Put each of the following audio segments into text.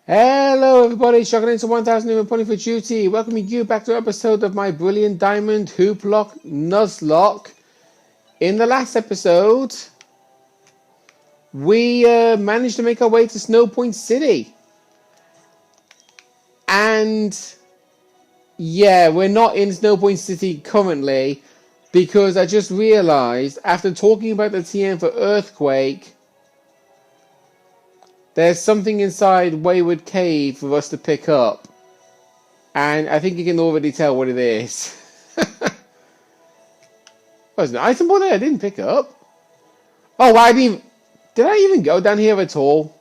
Hello everybody, Shocking into 1000 new pony for duty, welcoming you back to an episode of my brilliant Diamond Hooplocke Nuzlocke. In the last episode, we managed to make our way to Snow Point City. And yeah, we're not in Snow Point City currently, because I just realized, after talking about the TM for Earthquake, there's something inside Wayward Cave for us to pick up. And I think you can already tell what it is. There's an item board there I didn't pick up. Oh, did I even go down here at all?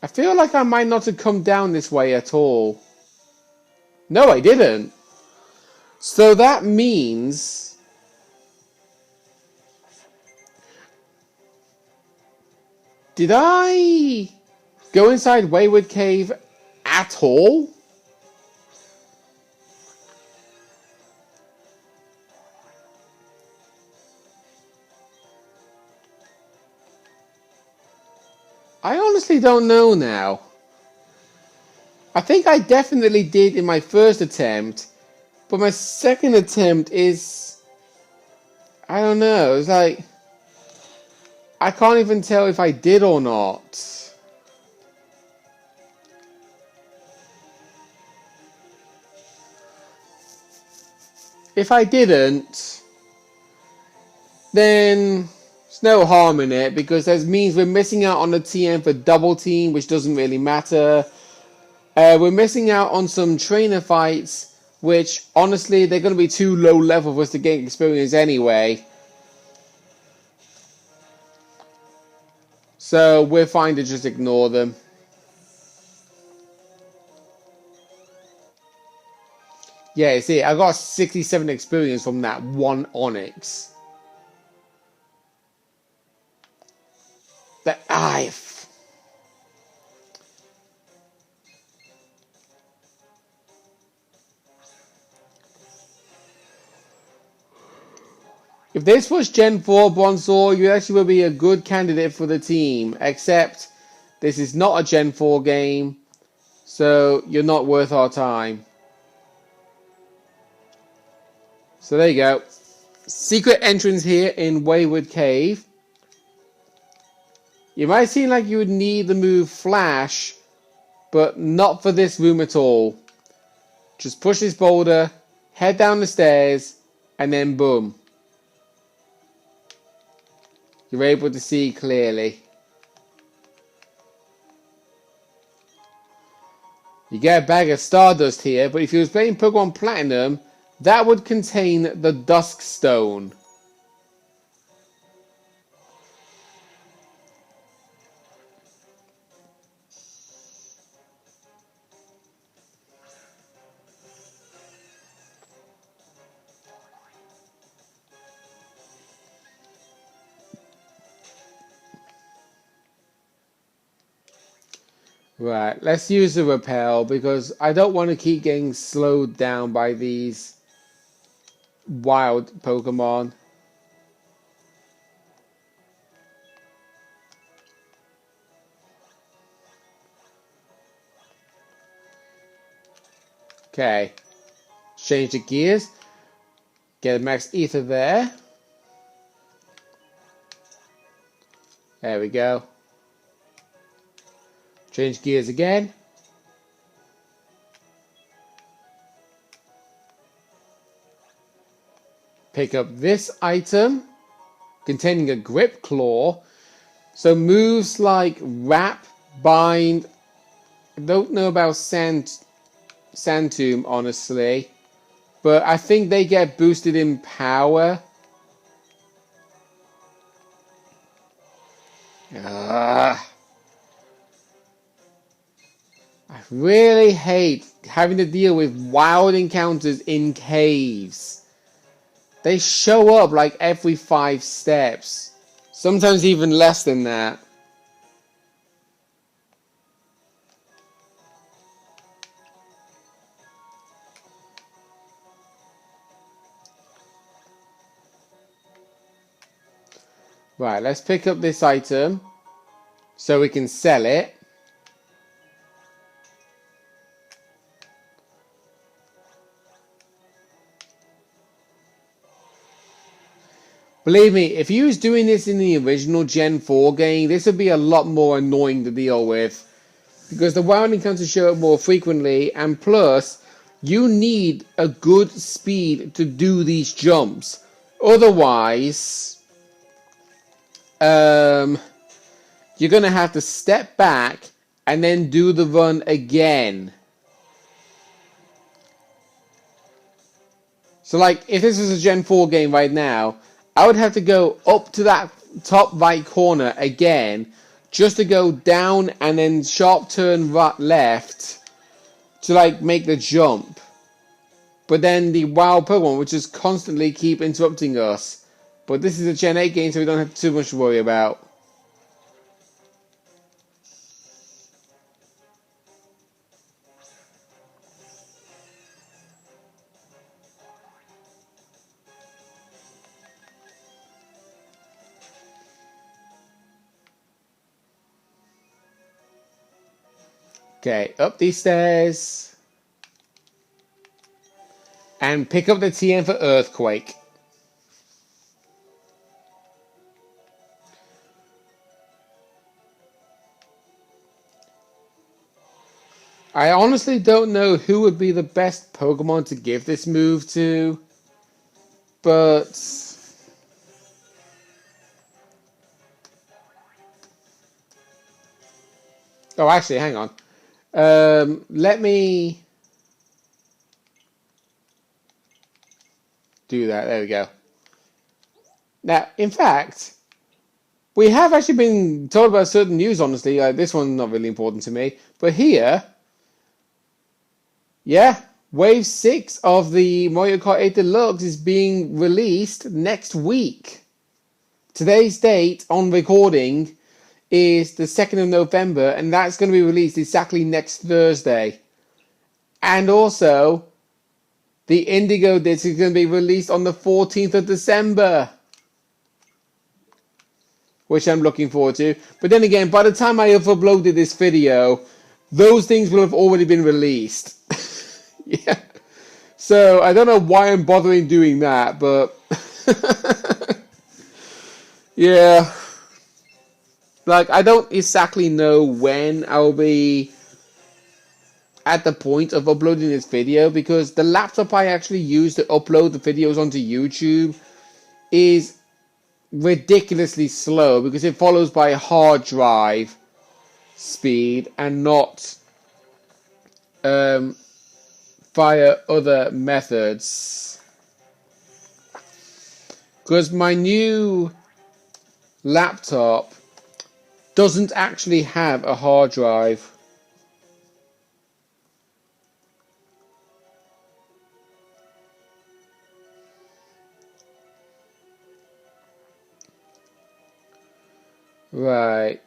I feel like I might not have come down this way at all. No, I didn't. So that means... Did I go inside Wayward Cave at all? I honestly don't know now. I think I definitely did in my first attempt, but my second attempt is... I don't know, it's like... I can't even tell if I did or not. If I didn't, then there's no harm in it, because that means we're missing out on the TM for double team, which doesn't really matter. We're missing out on some trainer fights, which honestly they're going to be too low level for us to gain experience anyway. So we're fine to just ignore them. Yeah, you see, I got 67 experience from that one Onyx. That If this was Gen 4 Bronzor, you actually would be a good candidate for the team. Except, this is not a Gen 4 game, so you're not worth our time. So there you go. Secret entrance here in Wayward Cave. You might seem like you would need the move Flash, but not for this room at all. Just push this boulder, head down the stairs, and then boom. You're able to see clearly. You get a bag of Stardust here, but if you was playing Pokemon Platinum, that would contain the Dusk Stone. Right, let's use the Repel, because I don't want to keep getting slowed down by these wild Pokemon. Okay, change the gears, get a max ether there. There we go. Change gears again. Pick up this item containing a grip claw. So moves like Wrap, Bind. I don't know about Sandtomb, honestly. But I think they get boosted in power. I really hate having to deal with wild encounters in caves. They show up like every 5 steps. Sometimes even less than that. Right, let's pick up this item so we can sell it. Believe me, if you was doing this in the original Gen 4 game, this would be a lot more annoying to deal with. Because the wilding comes to show up more frequently, and plus, you need a good speed to do these jumps. Otherwise, you're going to have to step back and then do the run again. So like, if this was a Gen 4 game right now, I would have to go up to that top right corner again, just to go down and then sharp turn right left to like make the jump. But then the wild Pokemon would just constantly keep interrupting us. But this is a Gen 8 game, so we don't have too much to worry about. Okay, up these stairs. And pick up the TM for Earthquake. I honestly don't know who would be the best Pokemon to give this move to. But oh, actually, hang on. Let me do that. There we go. Now, in fact, we have actually been told about certain news, honestly. This one's not really important to me. But here, yeah, Wave 6 of the Mario Kart 8 Deluxe is being released next week. Today's date on recording is the 2nd of November, and that's going to be released exactly next Thursday. And also, the Indigo disc is going to be released on the 14th of December, which I'm looking forward to. But then again, by the time I have uploaded this video, those things will have already been released. Yeah. So, I don't know why I'm bothering doing that, but yeah. Like, I don't exactly know when I'll be at the point of uploading this video, because the laptop I actually use to upload the videos onto YouTube is ridiculously slow, because it follows by hard drive speed and not via other methods. Because my new laptop doesn't actually have a hard drive. Right.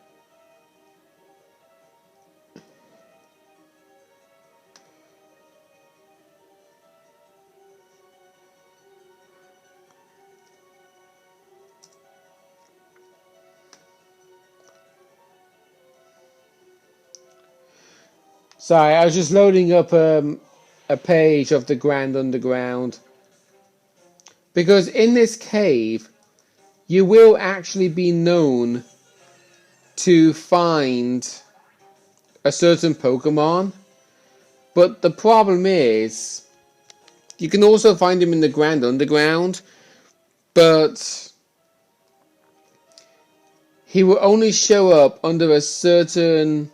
Sorry, I was just loading up a page of the Grand Underground. Because in this cave, you will actually be known to find a certain Pokemon. But the problem is, you can also find him in the Grand Underground, but he will only show up under a certain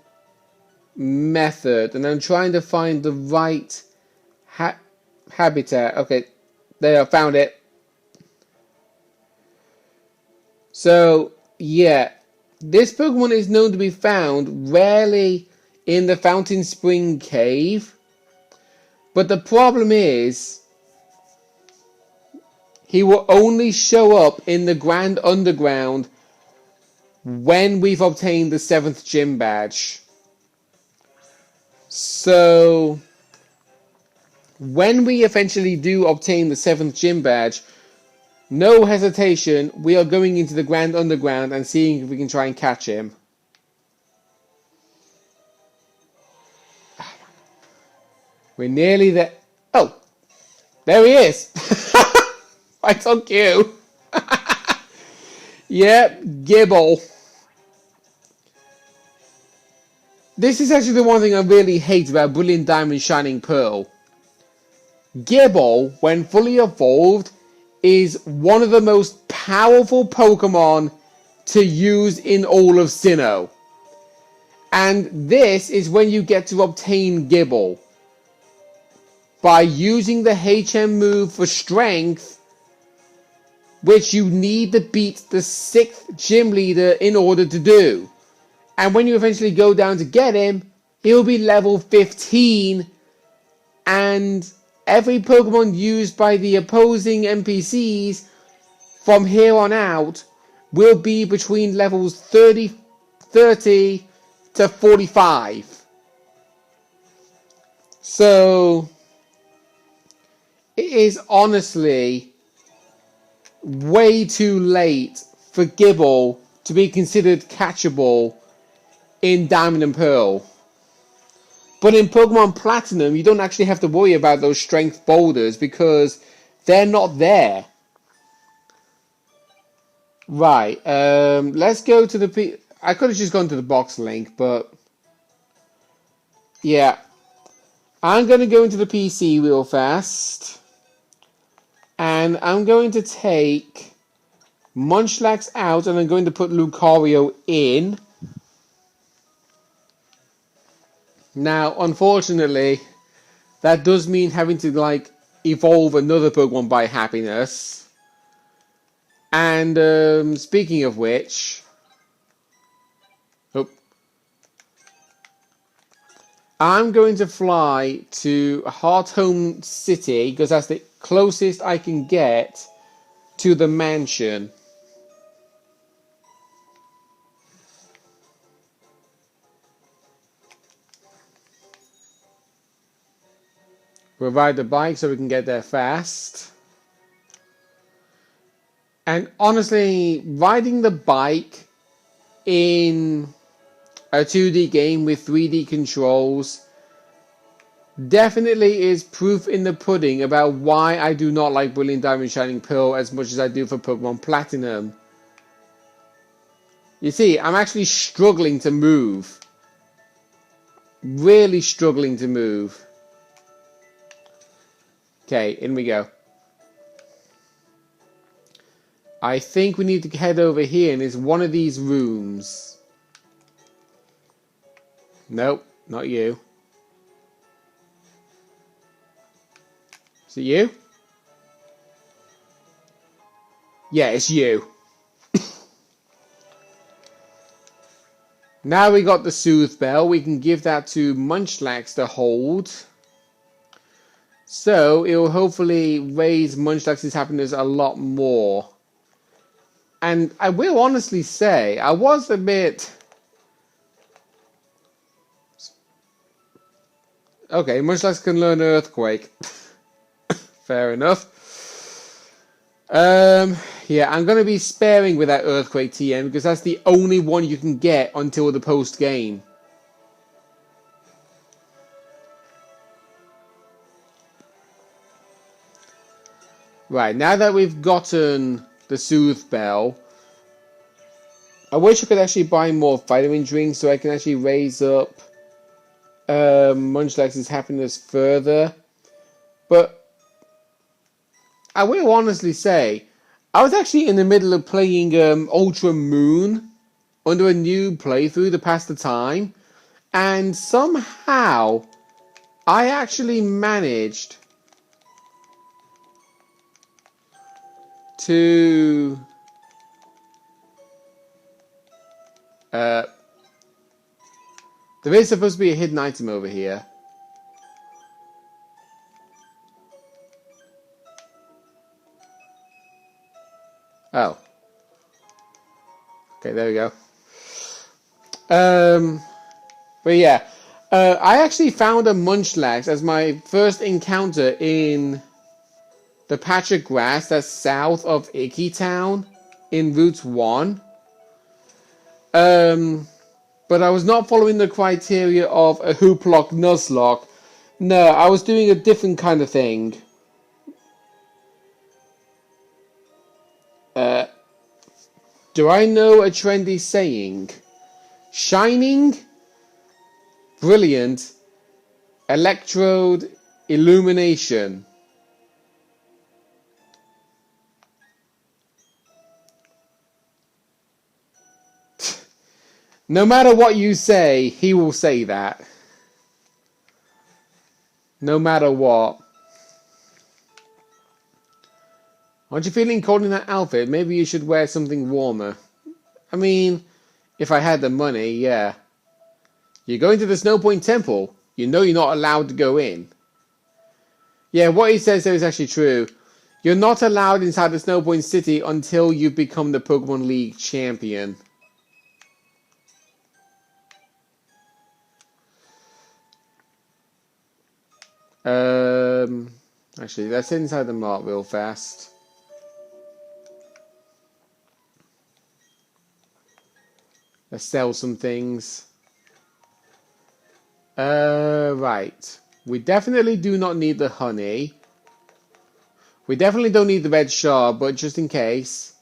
method, and I'm trying to find the right habitat. Okay, there, I found it. So, yeah, this Pokemon is known to be found rarely in the Fountain Spring Cave, but the problem is, he will only show up in the Grand Underground when we've obtained the 7th Gym Badge. So, when we eventually do obtain the 7th Gym Badge, no hesitation, we are going into the Grand Underground and seeing if we can try and catch him. We're nearly there. Oh, there he is. I took you. Yep, Gibble. This is actually the one thing I really hate about Brilliant Diamond Shining Pearl. Gibble, when fully evolved, is one of the most powerful Pokemon to use in all of Sinnoh. And this is when you get to obtain Gibble. By using the HM move for strength, which you need to beat the 6th gym leader in order to do. And when you eventually go down to get him, he'll be level 15, and every Pokemon used by the opposing NPCs from here on out will be between levels 30 to 45. So it is honestly way too late for Gibble to be considered catchable in Diamond and Pearl. But in Pokemon Platinum, you don't actually have to worry about those strength boulders because they're not there. Right, let's go to the... I could have just gone to the box link, but... yeah. I'm going to go into the PC real fast. And I'm going to take Munchlax out, and I'm going to put Lucario in. Now, unfortunately, that does mean having to, like, evolve another Pokemon by Happiness. And, speaking of which... oh, I'm going to fly to Hearthome City, because that's the closest I can get to the mansion. We'll ride the bike so we can get there fast. And honestly, riding the bike in a 2D game with 3D controls definitely is proof in the pudding about why I do not like Brilliant Diamond Shining Pearl as much as I do for Pokemon Platinum. You see, I'm actually struggling to move. Really struggling to move. Okay, in we go. I think we need to head over here and it's one of these rooms. Nope, not you. Is it you? Yeah, it's you. Now we got the Soothe Bell. We can give that to Munchlax to hold. So it will hopefully raise Munchlax's happiness a lot more. And I will honestly say, I was a bit... okay, Munchlax can learn Earthquake. Fair enough. Yeah, I'm going to be sparing with that Earthquake TM because that's the only one you can get until the post-game. Right, now that we've gotten the Soothe Bell, I wish I could actually buy more vitamin drinks so I can actually raise up Munchlax's happiness further. But I will honestly say, I was actually in the middle of playing Ultra Moon under a new playthrough to pass the time, and somehow I actually managed to there is supposed to be a hidden item over here. Oh. Okay, there we go. But yeah, I actually found a Munchlax as my first encounter in the patch of grass that's south of Icky Town in Route 1. But I was not following the criteria of a Hooplocke Nuzlocke. No, I was doing a different kind of thing. Do I know a trendy saying? Shining, brilliant, electrode, illumination. No matter what you say, he will say that. No matter what. Aren't you feeling cold in that outfit? Maybe you should wear something warmer. I mean, if I had the money, yeah. You're going to the Snow Point Temple. You know you're not allowed to go in. Yeah, what he says there is actually true. You're not allowed inside the Snow Point City until you become the Pokemon League champion. Actually, let's head inside the mart real fast. Let's sell some things. Right. We definitely do not need the honey. We definitely don't need the red shard, but just in case.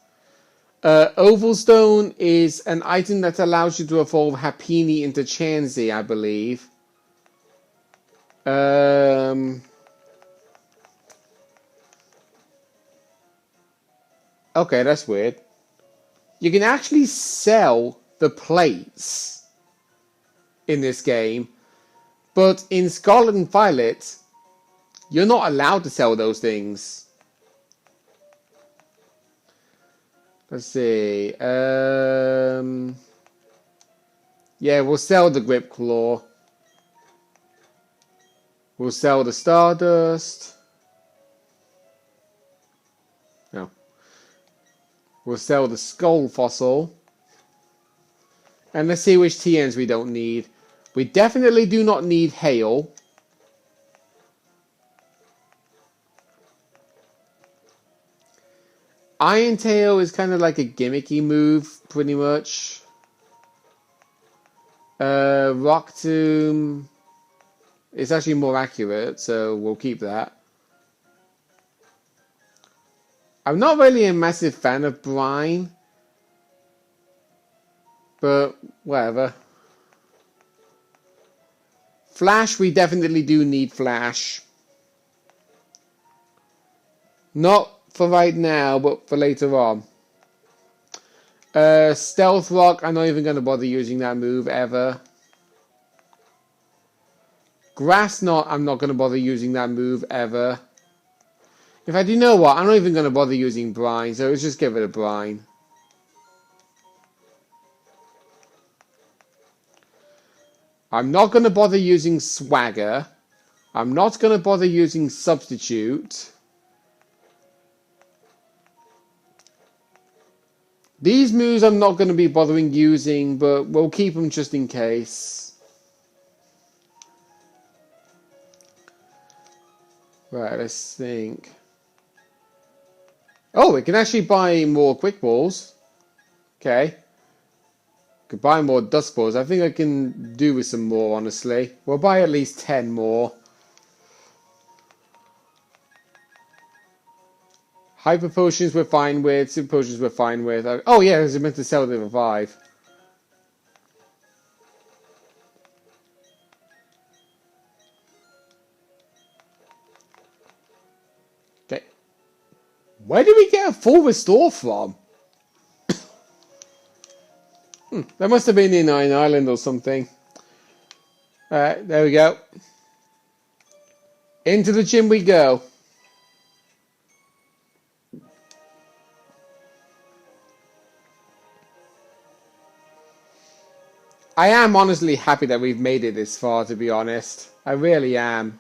Oval Stone is an item that allows you to evolve Happiny into Chansey, I believe. Okay, that's weird. You can actually sell the plates in this game, but in Scarlet and Violet, you're not allowed to sell those things. Let's see. Yeah, we'll sell the Grip Claw. We'll sell the Stardust. No. We'll sell the Skull Fossil. And let's see which TNs we don't need. We definitely do not need Hail. Iron Tail is kind of like a gimmicky move, pretty much. Rock Tomb is actually more accurate, so we'll keep that. I'm not really a massive fan of Brine, but whatever. Flash, we definitely do need Flash. Not for right now, but for later on. Stealth Rock, I'm not even going to bother using that move ever. Grass Knot, I'm not going to bother using that move ever. In fact, you know what? I'm not even going to bother using Brine, so let's just get rid of Brine. I'm not going to bother using Swagger. I'm not going to bother using Substitute. These moves I'm not going to be bothering using, but we'll keep them just in case. Right, let's think. Oh, we can actually buy more Quick Balls. Okay. Could buy more Dust Balls. I think I can do with some more, honestly. We'll buy at least 10 more. Hyper Potions we're fine with. Super Potions we're fine with. Oh yeah, I was meant to sell the Revive. Okay. Where did we get a full restore from? That must have been in Iron Island or something. Alright, there we go. Into the gym we go. I am honestly happy that we've made it this far, to be honest. I really am.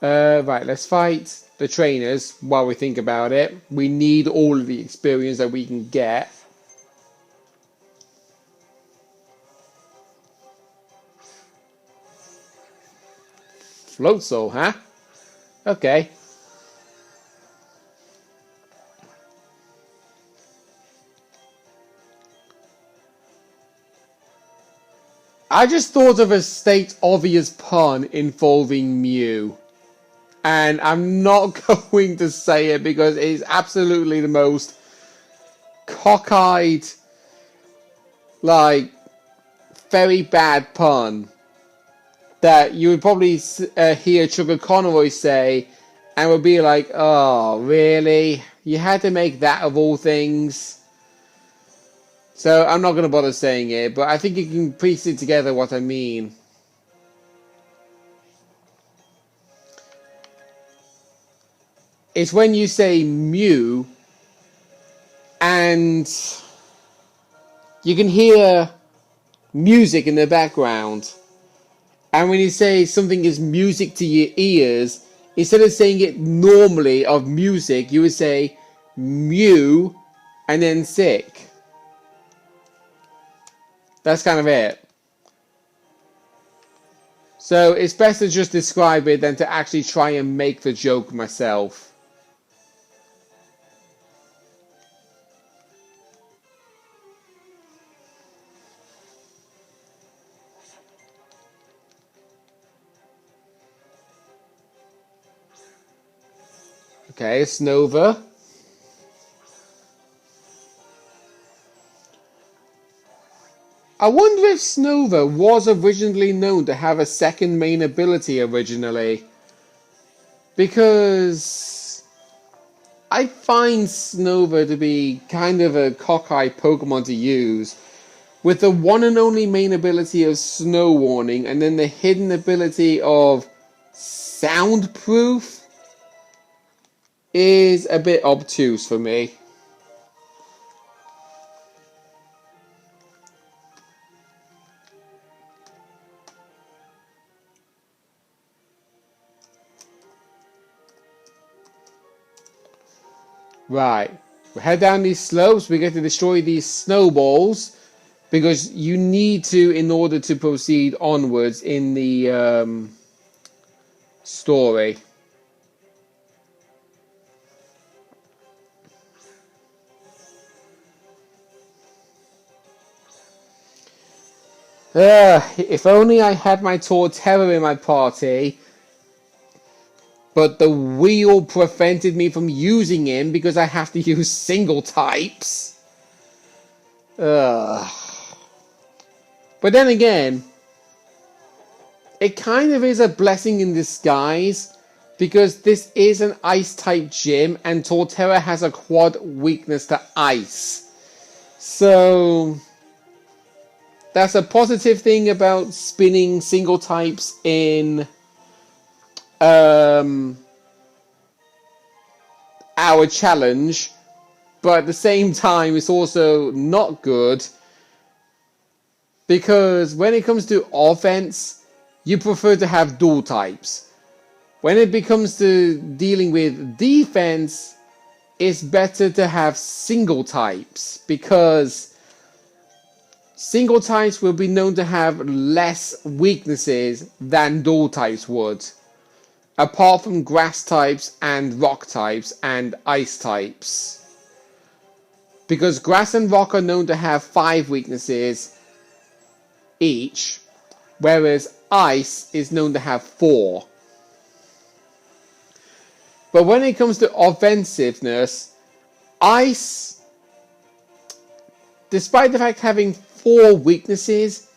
Right, let's fight the trainers while we think about it. We need all of the experience that we can get. Floatzel, huh? Okay. I just thought of a state obvious pun involving Mew. And I'm not going to say it because it is absolutely the most cockeyed, like, very bad pun that you would probably hear Sugar Conroy say and would be like, oh, really? You had to make that of all things? So I'm not going to bother saying it, but I think you can piece it together what I mean. It's when you say Mew and you can hear music in the background. And when you say something is music to your ears, instead of saying it normally of music, you would say Mew and then sick. That's kind of it. So it's best to just describe it than to actually try and make the joke myself. Okay, Snova. I wonder if Snova was originally known to have a second main ability originally. Because I find Snova to be kind of a cockeyed Pokemon to use. With the one and only main ability of Snow Warning and then the hidden ability of Soundproof is a bit obtuse for me. Right, we head down these slopes, we get to destroy these snowballs, because you need to in order to proceed onwards in the story. If only I had my Torterra in my party, but the wheel prevented me from using him because I have to use single types. But then again, it kind of is a blessing in disguise because this is an ice type gym and Torterra has a quad weakness to ice. So that's a positive thing about spinning single types in our challenge, but at the same time it's also not good because when it comes to offense, you prefer to have dual types. When it comes to dealing with defense, it's better to have single types because single types will be known to have less weaknesses than dual types would. Apart from grass types and rock types and ice types. Because grass and rock are known to have 5 weaknesses each, whereas ice is known to have 4. But when it comes to offensiveness, ice, despite the fact having 4 weaknesses,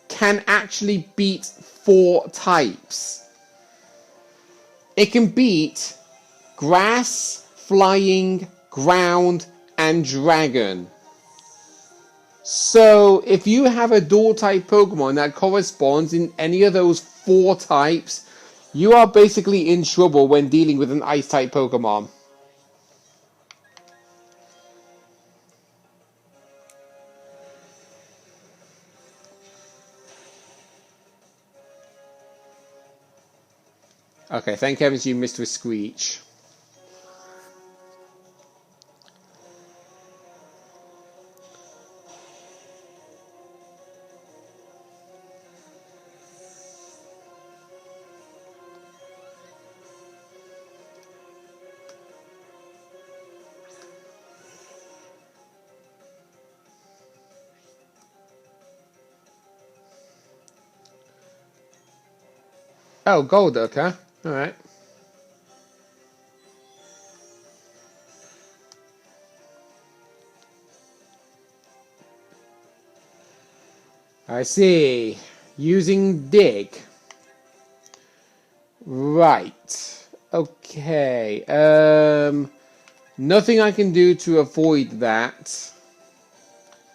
can actually beat 4 types. It can beat grass, flying, ground, and dragon. So if you have a dual type Pokemon that corresponds in any of those 4 types, you are basically in trouble when dealing with an ice type Pokemon. Okay, thank heavens you missed with Screech. Oh, Golduck, huh? Alright. I see. Using dig. Right. Okay. Nothing I can do to avoid that.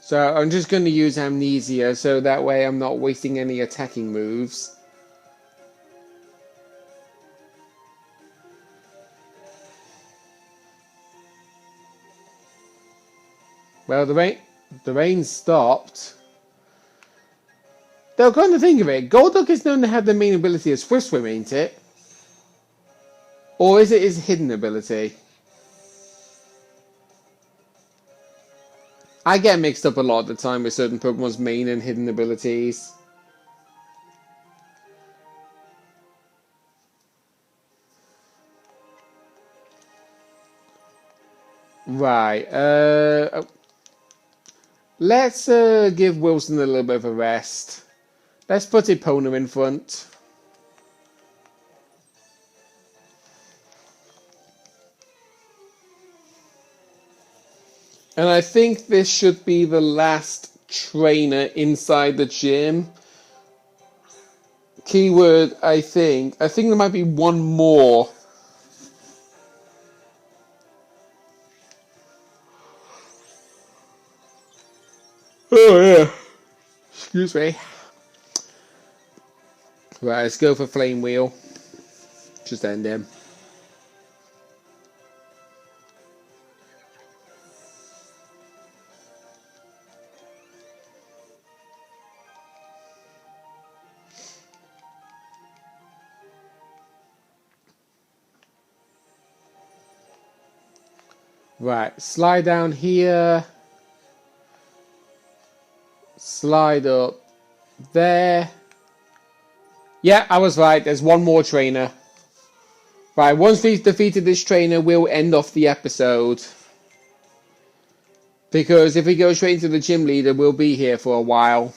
So I'm just going to use Amnesia, so that way I'm not wasting any attacking moves. Well, the rain stopped. Though, come to think of it, Golduck is known to have the main ability of Swift Swim, ain't it? Or is it his hidden ability? I get mixed up a lot of the time with certain Pokemon's main and hidden abilities. Right, let's give Wilson a little bit of a rest. Let's put Epona in front. And I think this should be the last trainer inside the gym. Keyword, I think. I think there might be one more. Oh, yeah. Excuse me. Right, let's go for Flame Wheel. Just end him. Right, slide down here. Slide up there. Yeah, I was right. There's one more trainer. Right, once we've defeated this trainer, we'll end off the episode. Because if we go straight into the gym leader, we'll be here for a while.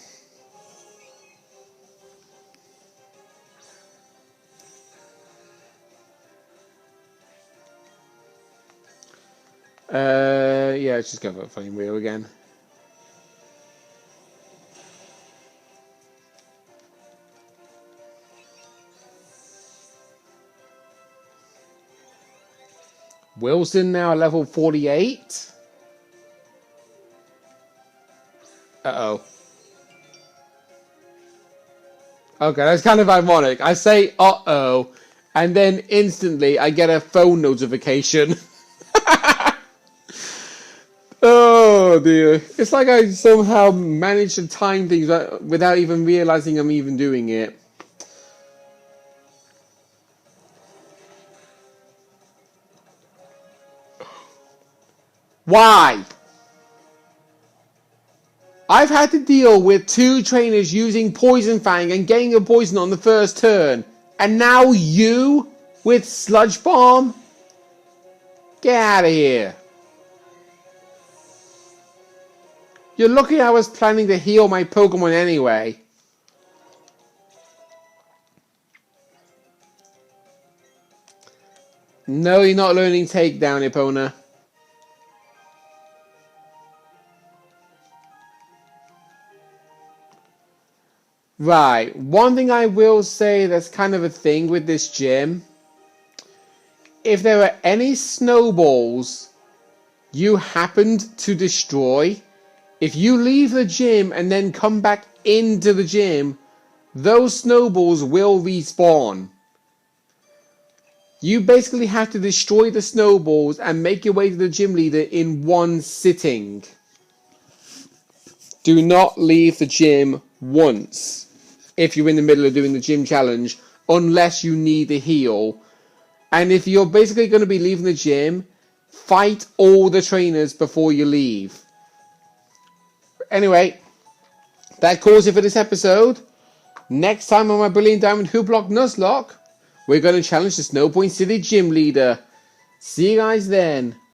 Yeah, let's just go for a Flame Wheel again. Wilson now level 48. Uh-oh. Okay, that's kind of ironic. I say uh-oh, and then instantly I get a phone notification. Oh dear. It's like I somehow managed to time things without even realizing I'm even doing it. Why? I've had to deal with two trainers using Poison Fang and getting a poison on the first turn. And now you with Sludge Bomb? Get out of here. You're lucky I was planning to heal my Pokemon anyway. No, you're not learning Takedown, Epona. Right, one thing I will say that's kind of a thing with this gym. If there are any snowballs you happened to destroy, if you leave the gym and then come back into the gym, those snowballs will respawn. You basically have to destroy the snowballs and make your way to the gym leader in one sitting. Do not leave the gym once if you're in the middle of doing the gym challenge, unless you need a heal. And if you're basically going to be leaving the gym, fight all the trainers before you leave. Anyway, that calls it for this episode. Next time on my Brilliant Diamond Hooplocke Nuzlocke, we're going to challenge the Snowpoint City Gym Leader. See you guys then.